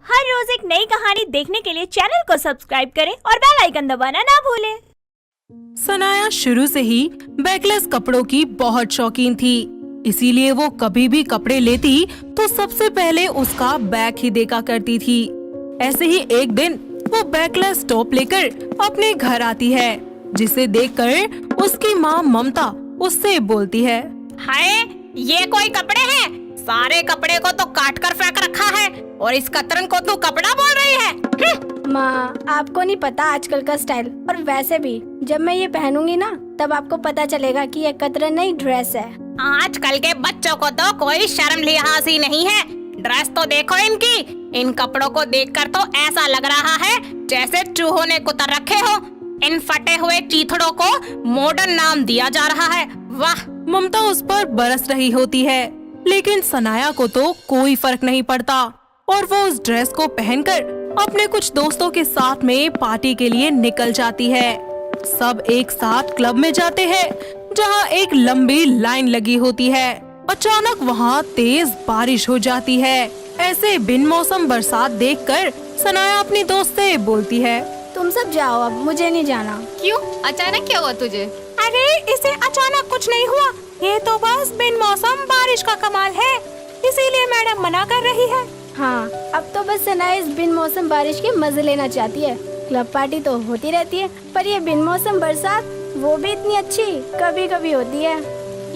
हर रोज एक नई कहानी देखने के लिए चैनल को सब्सक्राइब करें और बेल आइकन दबाना ना भूलें। सनाया शुरू से ही बैकलेस कपड़ों की बहुत शौकीन थी, इसीलिए वो कभी भी कपड़े लेती तो सबसे पहले उसका बैग ही देखा करती थी। ऐसे ही एक दिन वो बैकलेस टॉप लेकर अपने घर आती है, जिसे देखकर उसकी माँ ममता उससे बोलती है, हाय, ये कोई कपड़े हैं? सारे कपड़े को तो काट कर फेंक रखा है और इस कतरन को तू कपड़ा बोल रही है? माँ, आपको नहीं पता आजकल का स्टाइल, और वैसे भी जब मैं ये पहनूंगी ना तब आपको पता चलेगा कि ये कतरन नहीं ड्रेस है। आजकल के बच्चों को तो कोई शर्म लिहाज ही नहीं है। ड्रेस तो देखो इनकी। इन कपड़ों को देखकर तो ऐसा लग रहा है जैसे चूहों ने कुतर रखे हो। इन फटे हुए चीथड़ों को मॉडर्न नाम दिया जा रहा है। वाह! ममता उस पर बरस रही होती है, लेकिन सनाया को तो कोई फर्क नहीं पड़ता और वो उस ड्रेस को पहनकर अपने कुछ दोस्तों के साथ में पार्टी के लिए निकल जाती है। सब एक साथ क्लब में जाते हैं, जहां एक लंबी लाइन लगी होती है। अचानक वहां तेज बारिश हो जाती है। ऐसे बिन मौसम बरसात देखकर सनाया अपनी दोस्त से बोलती है, तुम सब जाओ, अब मुझे नहीं जाना। क्यों? अचानक क्या हुआ तुझे? अरे इसे अचानक कुछ नहीं हुआ, ये तो बस बिन मौसम बारिश का कमाल है, इसीलिए मैडम मना कर रही है। हाँ, अब तो बस सनाया इस बिन मौसम बारिश के मजे लेना चाहती है। क्लब पार्टी तो होती रहती है, पर ये बिन मौसम बरसात वो भी इतनी अच्छी कभी कभी होती है।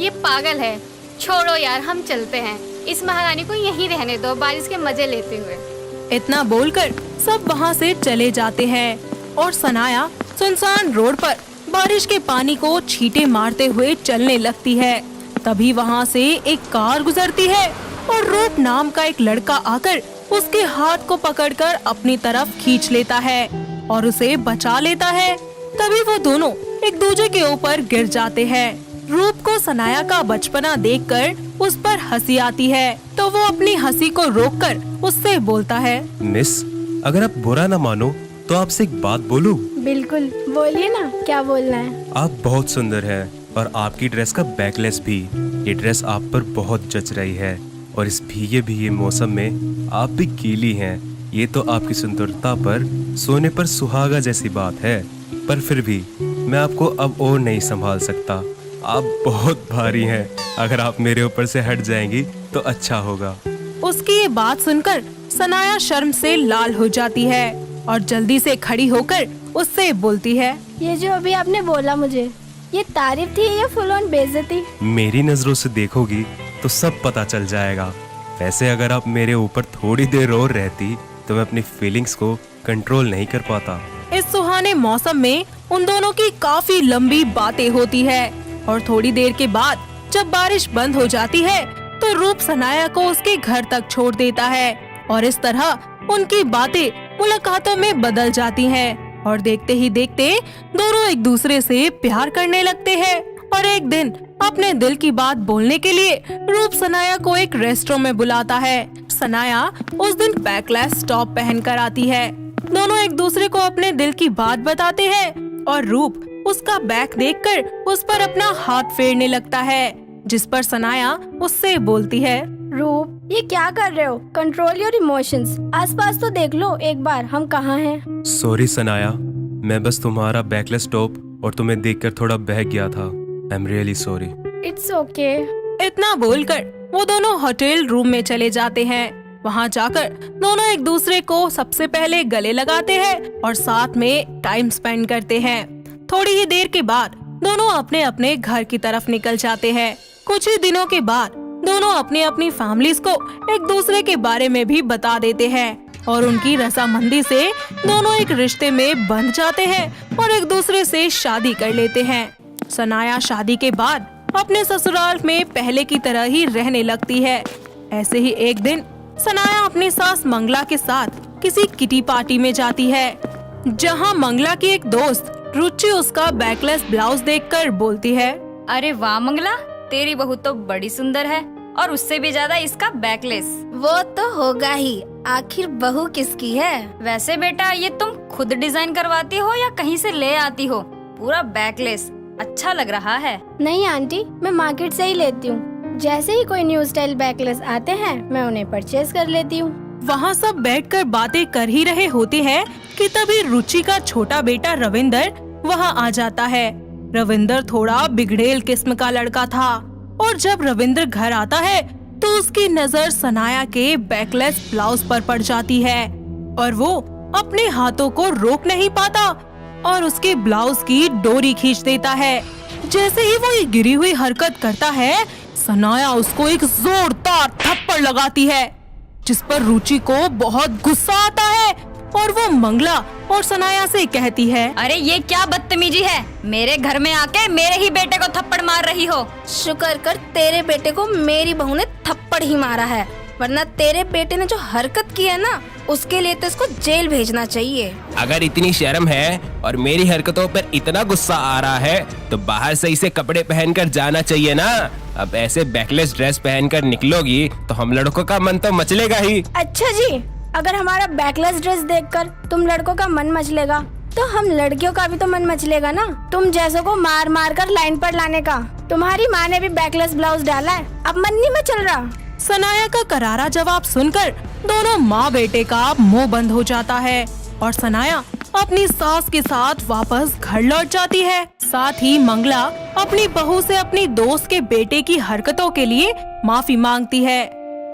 ये पागल है। छोड़ो यार, हम चलते हैं। इस महारानी को यहीं रहने दो, बारिश के मजे लेते हुए। इतना बोलकर सब वहाँ से चले जाते हैं और सनाया सुनसान रोड पर बारिश के पानी को छींटे मारते हुए चलने लगती है। तभी वहाँ से एक कार गुजरती है और रूप नाम का एक लड़का आकर उसके हाथ को पकड़कर अपनी तरफ खींच लेता है और उसे बचा लेता है। तभी वो दोनों एक दूसरे के ऊपर गिर जाते हैं। रूप को सनाया का बचपना देखकर उस पर हंसी आती है, तो वो अपनी हंसी को रोककर उससे बोलता है, मिस, अगर आप बुरा ना मानो तो आपसे एक बात बोलूं? बिल्कुल, बोलिए ना, क्या बोलना है। आप बहुत सुंदर हैं और आपकी ड्रेस का बैकलेस भी। ये ड्रेस आप पर बहुत जच रही है और इस भीगे भीगे मौसम में आप भी गीली हैं। ये तो आपकी सुंदरता पर सोने पर सुहागा जैसी बात है, पर फिर भी मैं आपको अब और नहीं संभाल सकता। आप बहुत भारी हैं। अगर आप मेरे ऊपर से हट जाएंगी तो अच्छा होगा। उसकी ये बात सुनकर सनाया शर्म से लाल हो जाती है और जल्दी से खड़ी होकर उससे बोलती है, ये जो अभी आपने बोला मुझे, ये तारीफ थी या फुल ऑन बेइज्जती? मेरी नजरों से देखोगी तो सब पता चल जाएगा। वैसे अगर आप मेरे ऊपर थोड़ी देर और रहती तो मैं अपनी फीलिंग्स को कंट्रोल नहीं कर पाता। इस सुहाने मौसम में उन दोनों की काफी लंबी बातें होती है और थोड़ी देर के बाद जब बारिश बंद हो जाती है तो रूप सनाया को उसके घर तक छोड़ देता है और इस तरह उनकी बातें मुलाकातों में बदल जाती हैं और देखते ही देखते दोनों एक दूसरे से प्यार करने लगते हैं। और एक दिन अपने दिल की बात बोलने के लिए रूप सनाया को एक रेस्टोरेंट में बुलाता है। सनाया उस दिन बैकलेस टॉप पहनकर आती है। दोनों एक दूसरे को अपने दिल की बात बताते हैं और रूप उसका बैग देखकर उस पर अपना हाथ फेरने लगता है, जिस पर सनाया उससे बोलती है, रूप, ये क्या कर रहे हो? Control your emotions. आसपास तो देख लो एक बार, हम कहाँ हैं? सॉरी सनाया, मैं बस तुम्हारा बैकलेस टॉप और तुम्हें देखकर थोड़ा बहक गया था। I am really sorry. It's okay. इतना बोलकर वो दोनों होटल रूम में चले जाते हैं। वहाँ जाकर दोनों एक दूसरे को सबसे पहले गले लगाते हैं और साथ में टाइम स्पेंड करते हैं। थोड़ी ही देर के बाद दोनों अपने अपने घर की तरफ निकल जाते हैं। कुछ ही दिनों के बाद दोनों अपनी अपनी फैमिलीज को एक दूसरे के बारे में भी बता देते हैं और उनकी रजामंदी से दोनों एक रिश्ते में बंध जाते हैं और एक दूसरे से शादी कर लेते हैं। सनाया शादी के बाद अपने ससुराल में पहले की तरह ही रहने लगती है। ऐसे ही एक दिन सनाया अपनी सास मंगला के साथ किसी किटी पार्टी में जाती है, जहां मंगला की एक दोस्त रुचि उसका बैकलेस ब्लाउज देखकर बोलती है, अरे वाह मंगला, तेरी बहू तो बड़ी सुंदर है और उससे भी ज्यादा इसका बैकलेस। वो तो होगा ही, आखिर बहू किसकी है? वैसे बेटा, ये तुम खुद डिजाइन करवाती हो या कहीं से ले आती हो? पूरा बैकलेस अच्छा लग रहा है। नहीं आंटी, मैं मार्केट से ही लेती हूँ। जैसे ही कोई न्यू स्टाइल बैकलेस आते हैं मैं उन्हें परचेज कर लेती हूँ। वहाँ सब बैठकर बातें कर ही रहे होते हैं कि तभी रुचि का छोटा बेटा रविंदर वहाँ आ जाता है। रविंदर थोड़ा बिगड़ेल किस्म का लड़का था और जब रविंदर घर आता है तो उसकी नजर सनाया के बैकलेस ब्लाउज पर पड़ जाती है और वो अपने हाथों को रोक नहीं पाता और उसके ब्लाउज की डोरी खींच देता है। जैसे ही वो ये गिरी हुई हरकत करता है, सनाया उसको एक जोरदार थप्पड़ लगाती है, जिस पर रुचि को बहुत गुस्सा आता है और वो मंगला और सनाया से कहती है, अरे ये क्या बदतमीजी है, मेरे घर में आके मेरे ही बेटे को थप्पड़ मार रही हो। शुक्र कर तेरे बेटे को मेरी बहू ने थप्पड़ ही मारा है, वरना तेरे बेटे ने जो हरकत की है ना, उसके लिए तो इसको जेल भेजना चाहिए। अगर इतनी शर्म है और मेरी हरकतों पर इतना गुस्सा आ रहा है तो बाहर से इसे कपड़े पहनकर जाना चाहिए ना। अब ऐसे बैकलेस ड्रेस पहनकर निकलोगी तो हम लड़कों का मन तो मचलेगा ही। अच्छा जी, अगर हमारा बैकलेस ड्रेस देखकर तुम लड़कों का मन मचलेगा तो हम लड़कियों का भी तो मन मचलेगा ना। तुम जैसों को मार मार कर लाइन पर लाने का। तुम्हारी माँ ने भी बैकलेस ब्लाउज डाला है, अब मन नहीं मचल रहा। सनाया का करारा जवाब सुनकर दोनों माँ बेटे का मुंह बंद हो जाता है और सनाया अपनी सास के साथ वापस घर लौट जाती है। साथ ही मंगला अपनी बहू से अपनी दोस्त के बेटे की हरकतों के लिए माफी मांगती है,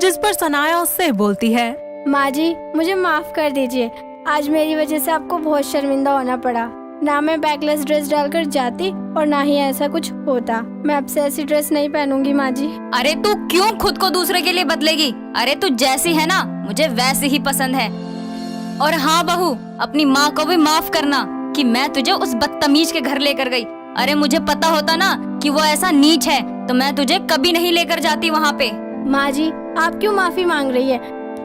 जिस पर सनाया उससे बोलती है, माँ जी मुझे माफ कर दीजिए, आज मेरी वजह से आपको बहुत शर्मिंदा होना पड़ा। ना मैं बैकलेस ड्रेस डालकर जाती और ना ही ऐसा कुछ होता। मैं अब से ऐसी ड्रेस नहीं पहनूंगी माँ जी। अरे तू क्यों खुद को दूसरे के लिए बदलेगी? अरे तू जैसी है ना मुझे वैसी ही पसंद है। और हाँ बहू, अपनी माँ को भी माफ करना कि मैं तुझे उस बदतमीज के घर लेकर गई। अरे मुझे पता होता ना कि वो ऐसा नीच है तो मैं तुझे कभी नहीं लेकर जाती वहाँ पे। माँ जी आप क्यों माफी मांग रही है?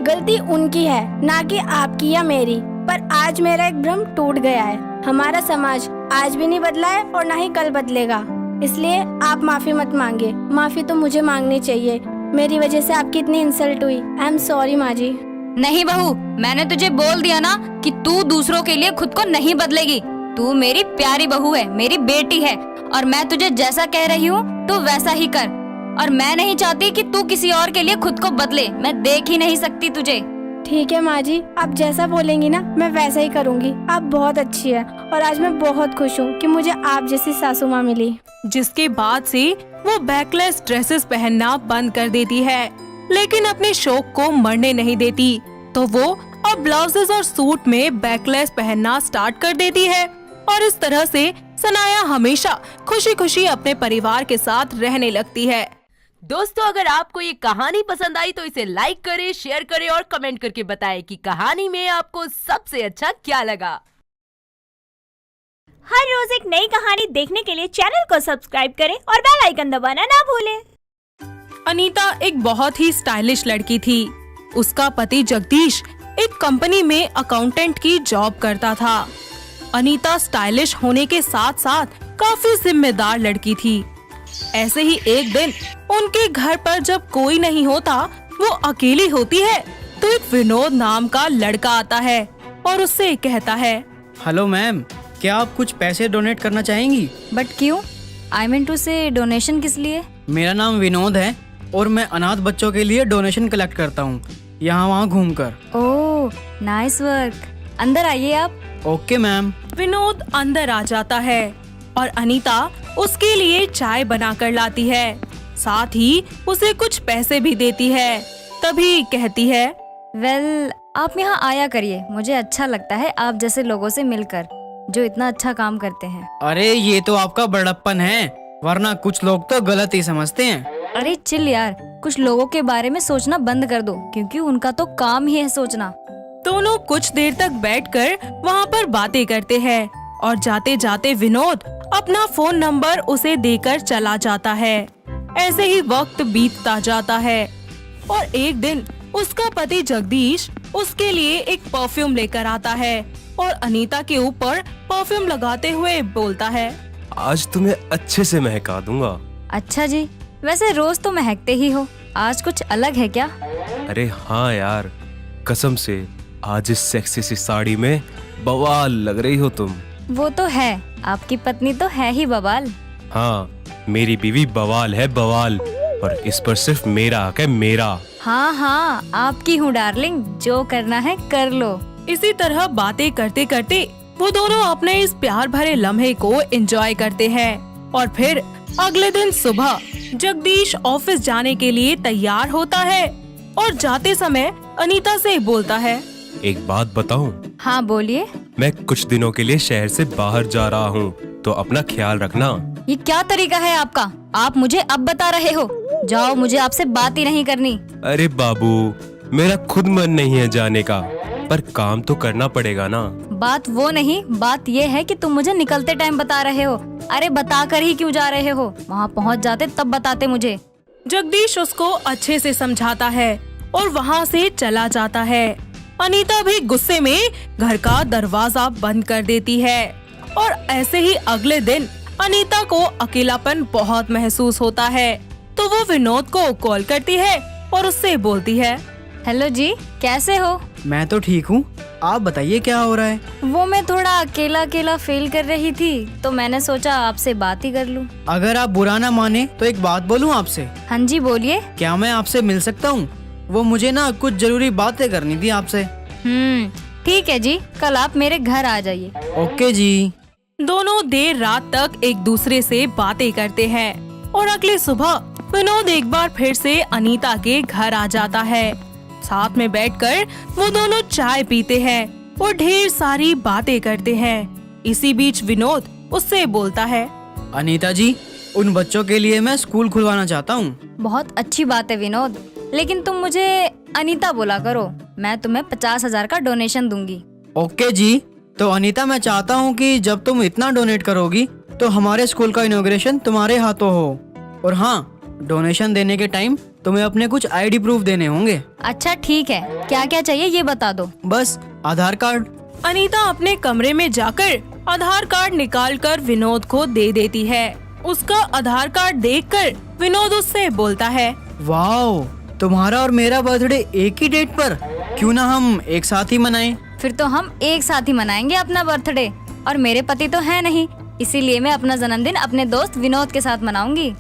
गलती उनकी है, ना कि आपकी या मेरी। पर आज मेरा एक भ्रम टूट गया है। हमारा समाज आज भी नहीं बदला है और ना ही कल बदलेगा, इसलिए आप माफी मत मांगे। माफी तो मुझे मांगनी चाहिए, मेरी वजह से आपकी इतनी इंसल्ट हुई। आई एम सॉरी माँ जी। नहीं बहू, मैंने तुझे बोल दिया ना कि तू दूसरों के लिए खुद को नहीं बदलेगी। तू मेरी प्यारी बहू है, मेरी बेटी है और मैं तुझे जैसा कह रही हूँ तू वैसा ही कर। और मैं नहीं चाहती कि तू किसी और के लिए खुद को बदले, मैं देख ही नहीं सकती तुझे। ठीक है माँ जी, आप जैसा बोलेंगी ना मैं वैसा ही करूँगी। आप बहुत अच्छी है और आज मैं बहुत खुश हूँ कि मुझे आप जैसी सासू माँ मिली। जिसके बाद से वो बैकलेस ड्रेसेस पहनना बंद कर देती है, लेकिन अपने शौक को मरने नहीं देती। तो वो अब ब्लाउजेस और सूट में बैकलेस पहनना स्टार्ट कर देती है और इस तरह से सनाया हमेशा खुशी खुशी अपने परिवार के साथ रहने लगती है। दोस्तों, अगर आपको ये कहानी पसंद आई तो इसे लाइक करें, शेयर करें और कमेंट करके बताएं कि कहानी में आपको सबसे अच्छा क्या लगा। हर रोज एक नई कहानी देखने के लिए चैनल को सब्सक्राइब करें और बेल आइकन दबाना ना भूलें। अनीता एक बहुत ही स्टाइलिश लड़की थी। उसका पति जगदीश एक कंपनी में अकाउंटेंट की जॉब करता था। अनीता स्टाइलिश होने के साथ साथ काफी जिम्मेदार लड़की थी। ऐसे ही एक दिन उनके घर पर जब कोई नहीं होता, वो अकेली होती है, तो एक विनोद नाम का लड़का आता है और उससे कहता है, हेलो मैम, क्या आप कुछ पैसे डोनेट करना चाहेंगी? बट क्यों? आई मीन टू से डोनेशन किस लिए? मेरा नाम विनोद है और मैं अनाथ बच्चों के लिए डोनेशन कलेक्ट करता हूँ, यहाँ वहाँ घूमकर। ओह नाइस वर्क, अंदर आइए आप। Okay ma'am. विनोद अंदर आ जाता है और अनीता उसके लिए चाय बनाकर लाती है, साथ ही उसे कुछ पैसे भी देती है। तभी कहती है, वेल आप यहाँ आया करिए, मुझे अच्छा लगता है आप जैसे लोगों से मिलकर जो इतना अच्छा काम करते हैं। अरे ये तो आपका बड़प्पन है, वरना कुछ लोग तो गलत ही समझते हैं। अरे चिल यार, कुछ लोगों के बारे में सोचना बंद कर दो, क्योंकि उनका तो काम ही है सोचना। दोनों कुछ देर तक बैठकर वहाँ पर बातें करते हैं और जाते जाते विनोद अपना फोन नंबर उसे देकर चला जाता है। ऐसे ही वक्त बीतता जाता है और एक दिन उसका पति जगदीश उसके लिए एक परफ्यूम लेकर आता है और अनीता के ऊपर परफ्यूम लगाते हुए बोलता है, आज तुम्हें अच्छे से महका दूंगा। अच्छा जी, वैसे रोज तो महकते ही हो, आज कुछ अलग है क्या? अरे हाँ यार, कसम से आज इस सेक्सी सी साड़ी में बवाल लग रही हो तुम। वो तो है, आपकी पत्नी तो है ही बवाल। हाँ, मेरी बीवी बवाल है, बवाल। और इस पर सिर्फ मेरा हक है, मेरा। हाँ हाँ, आपकी हूँ डार्लिंग, जो करना है कर लो। इसी तरह बातें करते करते वो दोनों अपने इस प्यार भरे लम्हे को एंजॉय करते हैं। और फिर अगले दिन सुबह जगदीश ऑफिस जाने के लिए तैयार होता है और जाते समय अनीता से बोलता है, एक बात बताऊं? हाँ बोलिए। मैं कुछ दिनों के लिए शहर से बाहर जा रहा हूँ, तो अपना ख्याल रखना। ये क्या तरीका है आपका? आप मुझे अब बता रहे हो? जाओ, मुझे आपसे बात ही नहीं करनी। अरे बाबू, मेरा खुद मन नहीं है जाने का, पर काम तो करना पड़ेगा ना। बात वो नहीं, बात ये है कि तुम मुझे निकलते टाइम बता रहे हो। अरे बता कर ही क्यों जा रहे हो? वहाँ पहुँच जाते तब बताते मुझे। जगदीश उसको अच्छे से समझाता है और वहाँ से चला जाता है। अनीता भी गुस्से में घर का दरवाजा बंद कर देती है। और ऐसे ही अगले दिन अनीता को अकेलापन बहुत महसूस होता है, तो वो विनोद को कॉल करती है और उससे बोलती है, हेलो जी, कैसे हो? मैं तो ठीक हूँ, आप बताइए क्या हो रहा है? वो मैं थोड़ा अकेला अकेला फील कर रही थी, तो मैंने सोचा आपसे बात ही कर लूं। अगर आप बुरा ना माने तो एक बात बोलूँ आपसे? हाँ जी बोलिए। क्या मैं आपसे मिल सकता हूँ? वो मुझे ना कुछ जरूरी बातें करनी थी आपसे। ठीक है जी, कल आप मेरे घर आ जाइए। ओके जी। दोनों देर रात तक एक दूसरे से बातें करते हैं और अगली सुबह विनोद एक बार फिर से अनीता के घर आ जाता है। साथ में बैठकर वो दोनों चाय पीते हैं और ढेर सारी बातें करते हैं। इसी बीच विनोद उससे बोलता है, अनीता जी, उन बच्चों के लिए मैं स्कूल खुलवाना चाहता हूँ। बहुत अच्छी बात है विनोद, लेकिन तुम मुझे अनीता बोला करो। मैं तुम्हें 50,000 का डोनेशन दूंगी। ओके जी। तो अनीता, मैं चाहता हूँ कि जब तुम इतना डोनेट करोगी तो हमारे स्कूल का इनॉग्रेशन तुम्हारे हाथों हो। और हाँ, डोनेशन देने के टाइम तुम्हें अपने कुछ आईडी प्रूफ देने होंगे। अच्छा ठीक है, क्या क्या चाहिए ये बता दो। बस आधार कार्ड। अनीता अपने कमरे में जाकर आधार कार्ड निकालकर विनोद को दे देती है। उसका आधार कार्ड देखकर विनोद उससे बोलता है, वाओ, तुम्हारा और मेरा बर्थडे एक ही डेट पर, क्यों ना हम एक साथ ही मनाएं? फिर तो हम एक साथ ही मनाएंगे अपना बर्थडे। और मेरे पति तो है नहीं, इसीलिए मैं अपना जन्मदिन अपने दोस्त विनोद के साथ मनाऊंगी।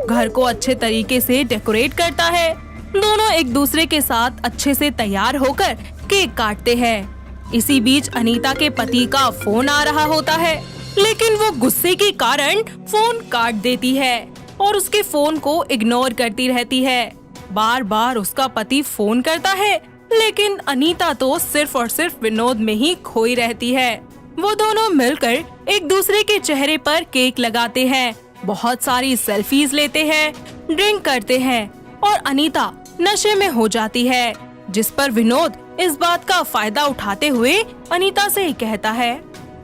घर को अच्छे तरीके से डेकोरेट करता है। दोनों एक दूसरे के साथ अच्छे से तैयार होकर केक काटते हैं। इसी बीच अनीता के पति का फोन आ रहा होता है, लेकिन वो गुस्से के कारण फोन काट देती है और उसके फोन को इग्नोर करती रहती है। बार बार उसका पति फोन करता है, लेकिन अनीता तो सिर्फ और सिर्फ विनोद में ही खोई रहती है। वो दोनों मिलकर एक दूसरे के चेहरे पर केक लगाते हैं, बहुत सारी सेल्फीज लेते हैं, ड्रिंक करते हैं और अनीता नशे में हो जाती है, जिस पर विनोद इस बात का फायदा उठाते हुए अनीता से कहता है,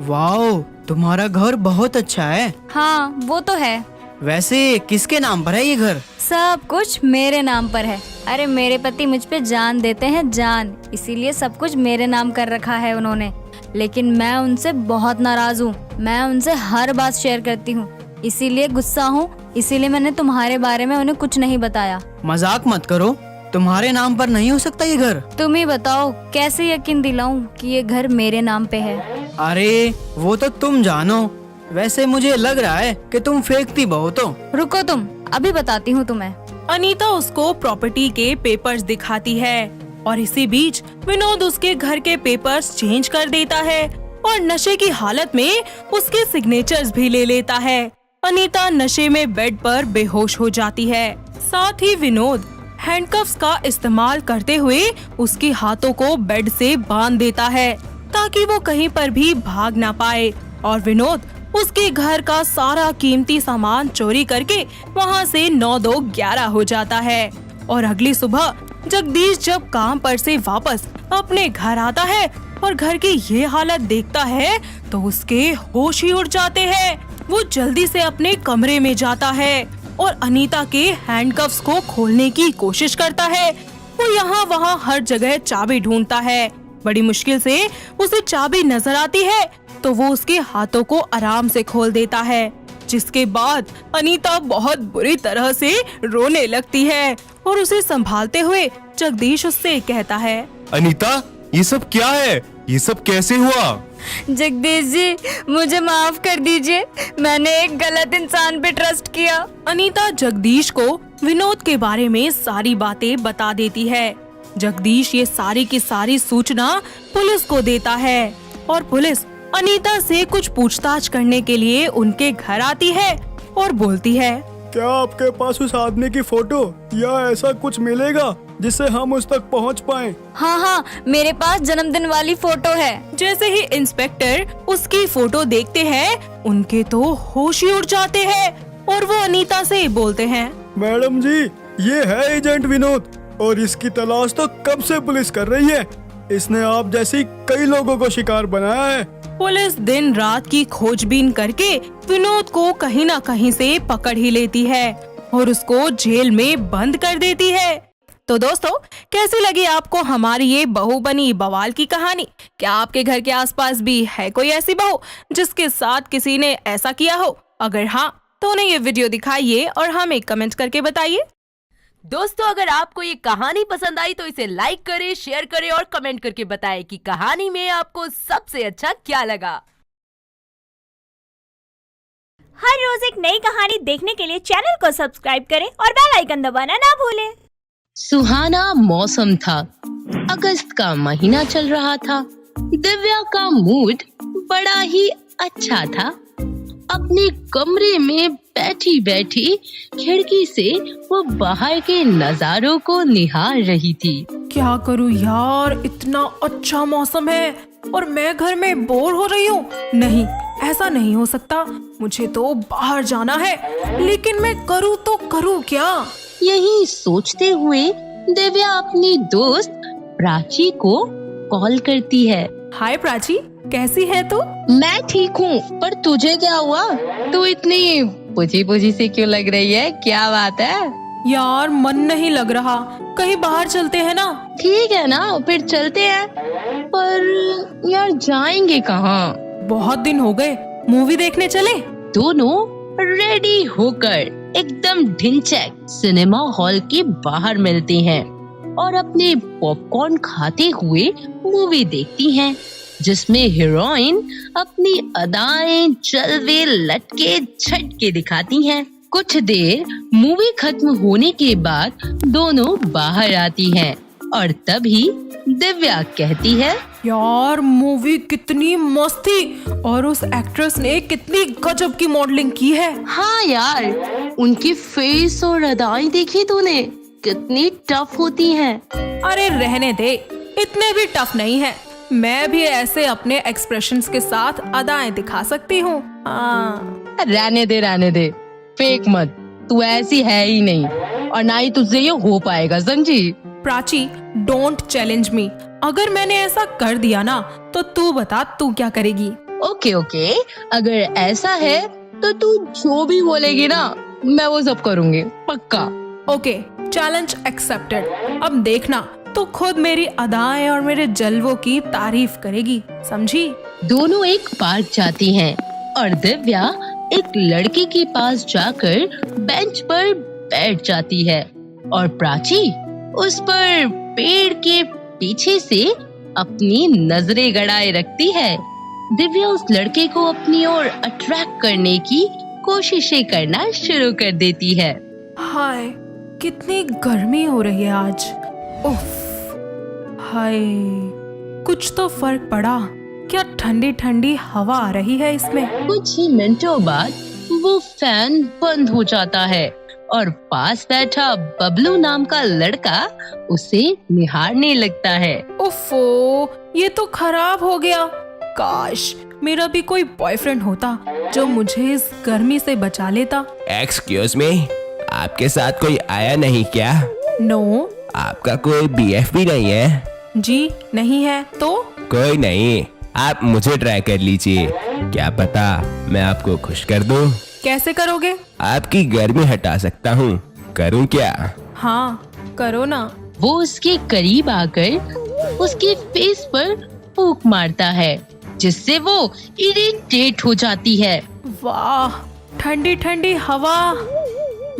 वाओ, तुम्हारा घर बहुत अच्छा है। हाँ वो तो है। वैसे किसके नाम पर है ये घर? सब कुछ मेरे नाम पर है। अरे मेरे पति मुझ पे जान देते हैं, जान, इसीलिए सब कुछ मेरे नाम कर रखा है उन्होंने। लेकिन मैं उनसे बहुत नाराज हूँ। मैं उनसे हर बात शेयर करती हूँ, इसीलिए गुस्सा हूँ। इसीलिए मैंने तुम्हारे बारे में उन्हें कुछ नहीं बताया। मजाक मत करो, तुम्हारे नाम पर नहीं हो सकता ये घर। तुम ही बताओ, कैसे यकीन दिलाऊं कि ये घर मेरे नाम पे है। अरे वो तो तुम जानो। वैसे मुझे लग रहा है कि तुम फेंकती बहुत हो। रुको तुम, अभी बताती हूँ तुम्हें। अनीता उसको प्रॉपर्टी के पेपर्स दिखाती है और इसी बीच विनोद उसके घर के पेपर्स चेंज कर देता है और नशे की हालत में उसके सिग्नेचर्स भी ले लेता है। अनीता नशे में बेड पर बेहोश हो जाती है। साथ ही विनोद हैंडकफ्स का इस्तेमाल करते हुए उसके हाथों को बेड से बांध देता है ताकि वो कहीं पर भी भाग ना पाए। और विनोद उसके घर का सारा कीमती सामान चोरी करके वहाँ से 9-2-11 हो जाता है। और अगली सुबह जगदीश जब काम पर से वापस अपने घर आता है और घर की ये हालत देखता है तो उसके होश ही उड़ जाते हैं। वो जल्दी से अपने कमरे में जाता है और अनीता के हैंडकफ्स को खोलने की कोशिश करता है। वो यहाँ वहाँ हर जगह चाबी ढूंढता है। बड़ी मुश्किल से उसे चाबी नजर आती है तो वो उसके हाथों को आराम से खोल देता है, जिसके बाद अनीता बहुत बुरी तरह से रोने लगती है और उसे संभालते हुए जगदीश उससे कहता है, अनीता, ये सब क्या है? ये सब कैसे हुआ? जगदीश जी, मुझे माफ कर दीजिए, मैंने एक गलत इंसान पे ट्रस्ट किया। अनीता जगदीश को विनोद के बारे में सारी बातें बता देती है। जगदीश ये सारी की सारी सूचना पुलिस को देता है और पुलिस अनीता से कुछ पूछताछ करने के लिए उनके घर आती है और बोलती है, क्या आपके पास उस आदमी की फोटो या ऐसा कुछ मिलेगा जिससे हम उस तक पहुंच पाएं? हाँ, मेरे पास जन्मदिन वाली फोटो है। जैसे ही इंस्पेक्टर उसकी फोटो देखते हैं, उनके तो होश ही उड़ जाते हैं और वो अनीता से बोलते हैं, मैडम जी, ये है एजेंट विनोद और इसकी तलाश तो कब से पुलिस कर रही है। इसने आप जैसी कई लोगों को शिकार बनाया है। पुलिस दिन रात की खोजबीन करके विनोद को कहीं न कहीं से पकड़ ही लेती है और उसको जेल में बंद कर देती है। तो दोस्तों, कैसी लगी आपको हमारी ये बहू बनी बवाल की कहानी? क्या आपके घर के आसपास भी है कोई ऐसी बहू जिसके साथ किसी ने ऐसा किया हो? अगर हाँ, तो उन्हें ये वीडियो दिखाइए और हमें कमेंट करके बताइए। दोस्तों, अगर आपको ये कहानी पसंद आई तो इसे लाइक करें, शेयर करें और कमेंट करके बताएं कि कहानी में आपको सबसे अच्छा क्या लगा। हर रोज एक नई कहानी देखने के लिए चैनल को सब्सक्राइब करें और बेल आइकन दबाना ना भूलें। सुहाना मौसम था। अगस्त का महीना चल रहा था। दिव्या का मूड बड़ा ही अच्छा था। अपने कमरे में बैठी बैठी खिड़की से वो बाहर के नजारों को निहार रही थी। क्या करूं यार, इतना अच्छा मौसम है और मैं घर में बोर हो रही हूँ। नहीं, ऐसा नहीं हो सकता, मुझे तो बाहर जाना है, लेकिन मैं करूँ तो करूँ क्या? यही सोचते हुए दिव्या अपनी दोस्त प्राची को कॉल करती है। हाय प्राची, कैसी है तू? मैं ठीक हूँ, पर तुझे क्या हुआ? तू इतनी पुछी से क्यों लग रही है? क्या बात है? यार, मन नहीं लग रहा, कहीं बाहर चलते हैं ना? ठीक है ना, फिर चलते हैं। पर यार, जाएंगे कहाँ? बहुत दिन हो गए, मूवी देखने चले? दोनों रेडी होकर एकदम ढिंचैक सिनेमा हॉल के बाहर मिलते हैं और अपने पॉपकॉर्न खाते हुए मूवी देखती हैं, जिसमें हीरोइन अपनी अदाएं, जलवे, लटके, झटके दिखाती हैं। कुछ देर मूवी खत्म होने के बाद दोनों बाहर आती हैं और तभी दिव्या कहती है, यार मूवी कितनी मस्त थी और उस एक्ट्रेस ने कितनी गजब की मॉडलिंग की है। हाँ यार, उनकी फेस और अदाएं देखी तूने? कितनी टफ होती हैं। अरे रहने दे, इतने भी टफ नहीं है, मैं भी ऐसे अपने एक्सप्रेशंस के साथ अदाएं दिखा सकती हूँ। रहने दे, फेक मत, तू ऐसी है ही नहीं और ना ही तुझसे ये हो पाएगा, समझी? Prachi, don't challenge me. अगर मैंने ऐसा कर दिया ना, तो तू बता तू क्या करेगी? ओके, अगर ऐसा है तो तू जो भी बोलेगी ना, मैं वो सब करूँगी, पक्का। Okay, challenge accepted. अब देखना, तो खुद मेरी अदाएं और मेरे जलवों की तारीफ करेगी, समझी? दोनों एक पार्क जाती हैं और दिव्या एक लड़के के पास जाकर बेंच पर बैठ जाती है और प्राची उस पर पेड़ के पीछे से अपनी नजरें गड़ाए रखती है। दिव्या उस लड़के को अपनी ओर अट्रैक्ट करने की कोशिशें करना शुरू कर देती है। हाय, कितनी गर्मी हो रही है आज। उफ, हाय, कुछ तो फर्क पड़ा। क्या ठंडी ठंडी हवा आ रही है इसमें। कुछ ही मिनटों बाद वो फैन बंद हो जाता है और पास बैठा बबलू नाम का लड़का उसे निहारने लगता है। उफ़ो, ये तो खराब हो गया। काश मेरा भी कोई बॉयफ्रेंड होता जो मुझे इस गर्मी से बचा लेता। एक्सक्यूज मी, आपके साथ कोई आया नहीं क्या? नो। आपका कोई बीएफ भी नहीं है? जी नहीं है। तो कोई नहीं, आप मुझे ट्राई कर लीजिए, क्या पता मैं आपको खुश कर दूं। कैसे करोगे? आपकी गर्मी हटा सकता हूँ, करूँ क्या? हाँ, करो ना। वो उसके करीब आकर उसके फेस पर फूंक मारता है, जिससे वो इरिटेट हो जाती है। वाह, ठंडी ठंडी हवा।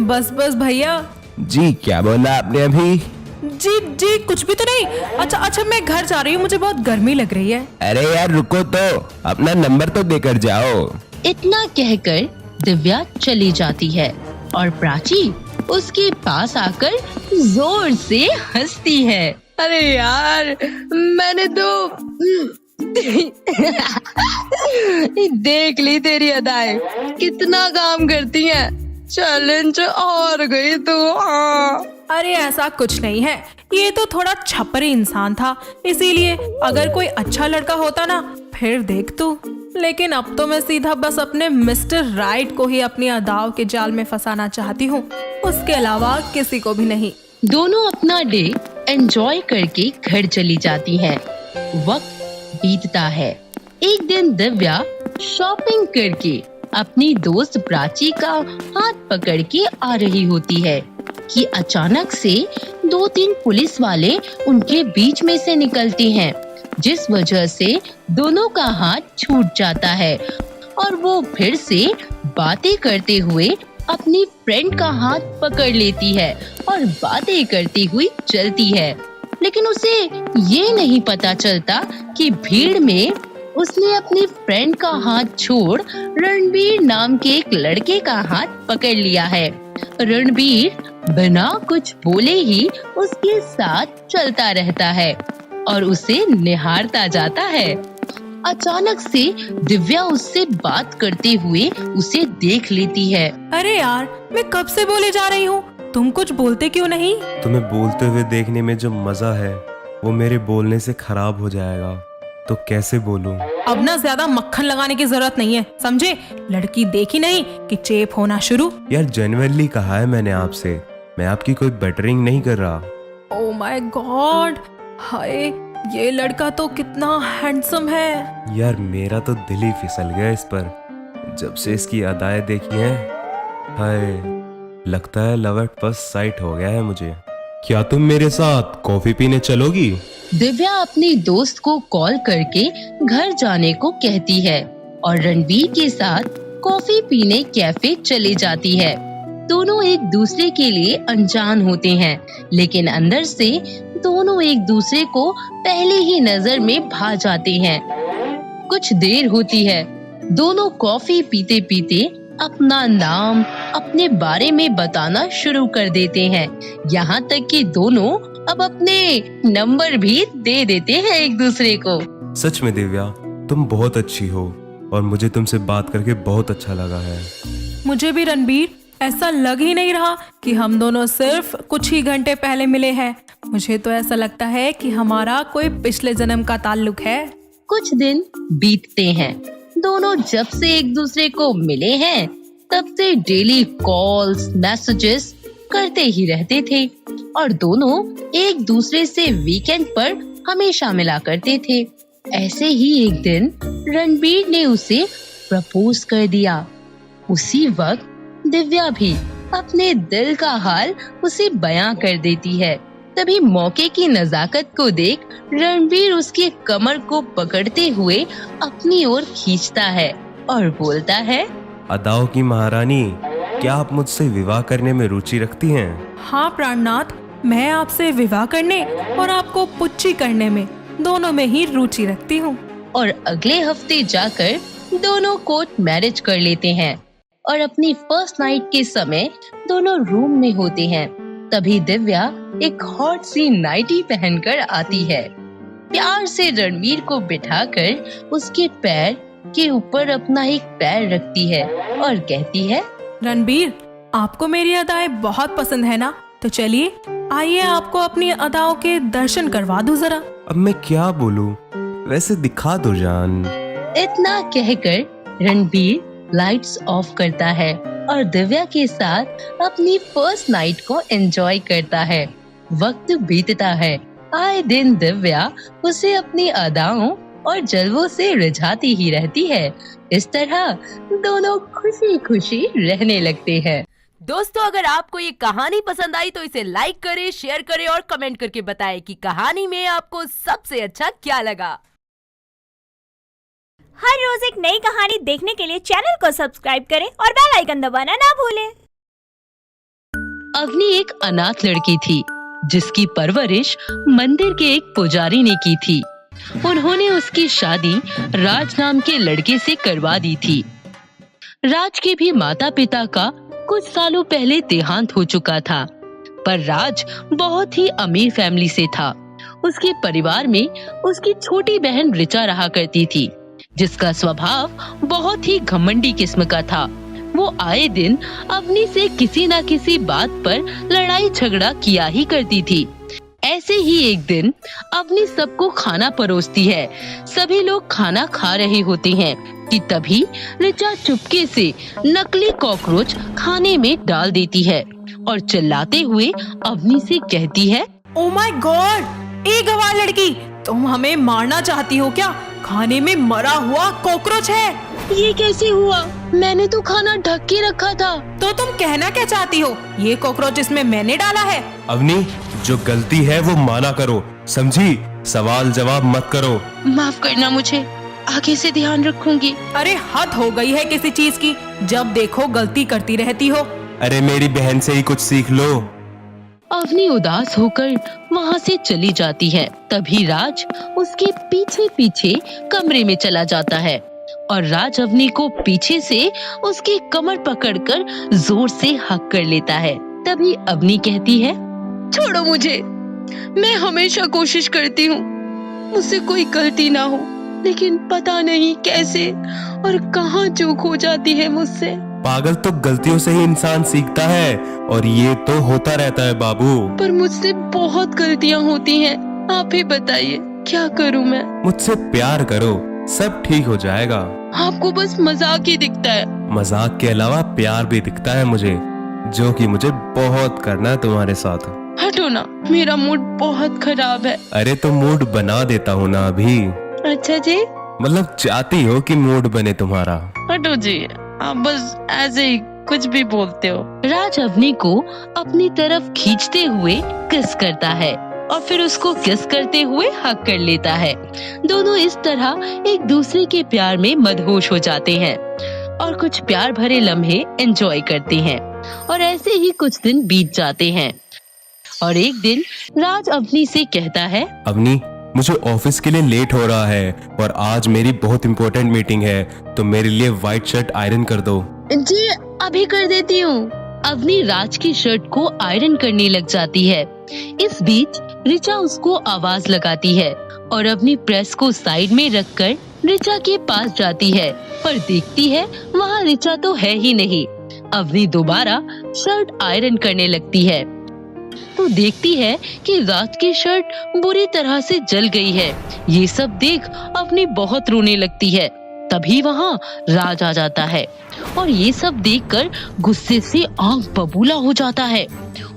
बस भैया। जी, क्या बोला आपने अभी? जी कुछ भी तो नहीं। अच्छा मैं घर जा रही हूँ, मुझे बहुत गर्मी लग रही है। अरे यार रुको तो, अपना नंबर तो देकर जाओ। इतना कहकर दिव्या चली जाती है और प्राची उसके पास आकर जोर से हंसती है। अरे यार, मैंने तो देख ली तेरी अदाएं, कितना काम करती हैं। चैलेंज हार गई तू। अरे ऐसा कुछ नहीं है, ये तो थोड़ा छपरी इंसान था, इसीलिए अगर कोई अच्छा लड़का होता ना फिर देख तू। लेकिन अब तो मैं सीधा बस अपने मिस्टर राइट को ही अपनी अदाओं के जाल में फंसाना चाहती हूँ, उसके अलावा किसी को भी नहीं। दोनों अपना डे एंजॉय करके घर चली जाती हैं। वक्त बीतता है। एक दिन दिव्या शॉपिंग करके अपनी दोस्त प्राची का हाथ पकड़ के आ रही होती है कि अचानक से 2-3 पुलिस वाले उनके बीच में से निकलते हैं, जिस वजह से दोनों का हाथ छूट जाता है और वो फिर से बातें करते हुए अपनी फ्रेंड का हाथ पकड़ लेती है और बातें करती हुई चलती है। लेकिन उसे ये नहीं पता चलता कि भीड़ में उसने अपनी फ्रेंड का हाथ छोड़ रणबीर नाम के एक लड़के का हाथ पकड़ लिया है। रणबीर बिना कुछ बोले ही उसके साथ चलता रहता है और उसे निहारता जाता है। अचानक से दिव्या उससे बात करते हुए उसे देख लेती है। अरे यार, मैं कब से बोले जा रही हूँ, तुम कुछ बोलते क्यों नहीं? तुम्हें बोलते हुए देखने में जो मजा है वो मेरे बोलने से खराब हो जाएगा, तो कैसे बोलूं? अब ना ज्यादा मक्खन लगाने की जरूरत नहीं है, समझे? लड़की देखी नहीं कि चेप होना शुरू। यार जेन्युइनली कहा है मैंने आपसे, मैं आपकी कोई बेटरिंग नहीं कर रहा। ओह माय गॉड, हाय ये लड़का तो कितना हैंडसम है। यार मेरा तो दिल ही फिसल गया इस पर, जब से इसकी अदाएं देखी हैं। हाय, लगता है लव एट फर्स्ट साइट हो गया है मुझे। क्या तुम मेरे साथ कॉफी पीने चलोगी? दिव्या अपनी दोस्त को कॉल करके घर जाने को कहती है और रणबीर के साथ कॉफी पीने कैफे चली जाती है। दोनों एक दूसरे के लिए अनजान होते हैं, लेकिन अंदर से दोनों एक दूसरे को पहले ही नजर में भा जाते हैं। कुछ देर होती है, दोनों कॉफी पीते पीते अपना नाम, अपने बारे में बताना शुरू कर देते हैं। यहाँ तक कि दोनों अब अपने नंबर भी दे देते हैं एक दूसरे को। सच में दिव्या, तुम बहुत अच्छी हो और मुझे तुमसे बात करके बहुत अच्छा लगा है। मुझे भी रणबीर, ऐसा लग ही नहीं रहा कि हम दोनों सिर्फ कुछ ही घंटे पहले मिले हैं। मुझे तो ऐसा लगता है कि हमारा कोई पिछले जन्म का ताल्लुक है। कुछ दिन बीतते हैं। दोनों जब से एक दूसरे को मिले हैं तब से डेली कॉल्स, मैसेजेस करते ही रहते थे और दोनों एक दूसरे से वीकेंड पर हमेशा मिला करते थे। ऐसे ही एक दिन रणबीर ने उसे प्रपोज कर दिया। उसी वक्त दिव्या भी अपने दिल का हाल उसे बयां कर देती है। तभी मौके की नजाकत को देख रणबीर उसके कमर को पकड़ते हुए अपनी ओर खींचता है और बोलता है, अदाओं की महारानी, क्या आप मुझसे विवाह करने में रुचि रखती हैं? हाँ प्राणनाथ, मैं आपसे विवाह करने और आपको पुच्ची करने में, दोनों में ही रुचि रखती हूँ। और अगले हफ्ते जाकर दोनों कोर्ट मैरिज कर लेते हैं और अपनी फर्स्ट नाइट के समय दोनों रूम में होते हैं। तभी दिव्या एक हॉट सी नाइटी पहनकर आती है। प्यार से रणबीर को बिठाकर उसके पैर के ऊपर अपना एक पैर रखती है और कहती है, रणबीर, आपको मेरी अदाएं बहुत पसंद है ना? तो चलिए आइए आपको अपनी अदाओं के दर्शन करवा दूं जरा। अब मैं क्या बोलूं? वैसे दिखा दो जान। इतना कहकर रणबीर लाइट्स ऑफ करता है और दिव्या के साथ अपनी फर्स्ट नाइट को एंजॉय करता है। वक्त बीतता है। आए दिन दिव्या उसे अपनी अदाओं और जलवों से रिझाती ही रहती है। इस तरह दोनों खुशी खुशी रहने लगते हैं। दोस्तों, अगर आपको ये कहानी पसंद आई तो इसे लाइक करें, शेयर करें और कमेंट करके बताएं कि कहानी में आपको सबसे अच्छा क्या लगा। हर रोज एक नई कहानी देखने के लिए चैनल को सब्सक्राइब करें और बेल आइकन दबाना ना भूलें। अवनी एक अनाथ लड़की थी जिसकी परवरिश मंदिर के एक पुजारी ने की थी। उन्होंने उसकी शादी राज नाम के लड़के से करवा दी थी। राज के भी माता पिता का कुछ सालों पहले देहांत हो चुका था, पर राज बहुत ही अमीर फैमिली से था। उसके परिवार में उसकी छोटी बहन ऋचा रहा करती थी, जिसका स्वभाव बहुत ही घमंडी किस्म का था। वो आए दिन अवनी से किसी न किसी बात पर लड़ाई झगड़ा किया ही करती थी। ऐसे ही एक दिन अवनी सबको खाना परोसती है। सभी लोग खाना खा रहे होते हैं कि तभी ऋचा चुपके से नकली कॉकरोच खाने में डाल देती है और चिल्लाते हुए अवनी से कहती है, ओ माय गॉड, ए गवार लड़की, तुम हमें मारना चाहती हो क्या? खाने में मरा हुआ कॉकरोच है। ये कैसे हुआ? मैंने तो खाना ढक के रखा था। तो तुम कहना क्या चाहती हो? ये कॉकरोच इसमें मैंने डाला है। अवनी, जो गलती है वो माना करो, समझी? सवाल जवाब मत करो। माफ करना मुझे, आगे से ध्यान रखूंगी। अरे हद हो गई है किसी चीज की, जब देखो गलती करती रहती हो। अरे मेरी बहन से ही कुछ सीख लो। अवनी उदास होकर वहाँ से चली जाती है। तभी राज उसके पीछे पीछे कमरे में चला जाता है और राज अवनी को पीछे से उसकी कमर पकड़कर जोर से हक कर लेता है। तभी अवनी कहती है, छोड़ो मुझे, मैं हमेशा कोशिश करती हूँ मुझसे कोई गलती ना हो, लेकिन पता नहीं कैसे और कहाँ चूक हो जाती है मुझसे। पागल, तो गलतियों से ही इंसान सीखता है और ये तो होता रहता है बाबू। पर मुझसे बहुत गलतियाँ होती हैं, आप ही बताइए क्या करूँ मैं? मुझसे प्यार करो, सब ठीक हो जाएगा। आपको बस मजाक ही दिखता है। मजाक के अलावा प्यार भी दिखता है मुझे, जो कि मुझे बहुत करना है तुम्हारे साथ। हटो ना, मेरा मूड बहुत खराब है। अरे तो मूड बना देता हूँ ना अभी। अच्छा जी, मतलब चाहती हो कि मूड बने तुम्हारा? हटो जी, आप बस ऐसे ही कुछ भी बोलते हो। राज अवनी को अपनी तरफ खींचते हुए किस करता है और फिर उसको किस करते हुए हक कर लेता है। दोनों इस तरह एक दूसरे के प्यार में मदहोश हो जाते हैं और कुछ प्यार भरे लम्हे एंजॉय करते हैं। और ऐसे ही कुछ दिन बीत जाते हैं और एक दिन राज अवनी से कहता है, अवनी, मुझे ऑफिस के लिए लेट हो रहा है और आज मेरी बहुत इम्पोर्टेंट मीटिंग है, तो मेरे लिए व्हाइट शर्ट आयरन कर दो। जी अभी कर देती हूँ। अवनी राज की शर्ट को आयरन करने लग जाती है। इस बीच ऋचा उसको आवाज लगाती है और अपनी प्रेस को साइड में रखकर ऋचा के पास जाती है, पर देखती है वहाँ ऋचा तो है ही नहीं। अवनी दोबारा शर्ट आयरन करने लगती है तो देखती है कि राज की शर्ट बुरी तरह से जल गई है। ये सब देख अवनी बहुत रोने लगती है। तभी वहाँ राज आ जाता है और ये सब देखकर गुस्से से आंख बबूला हो जाता है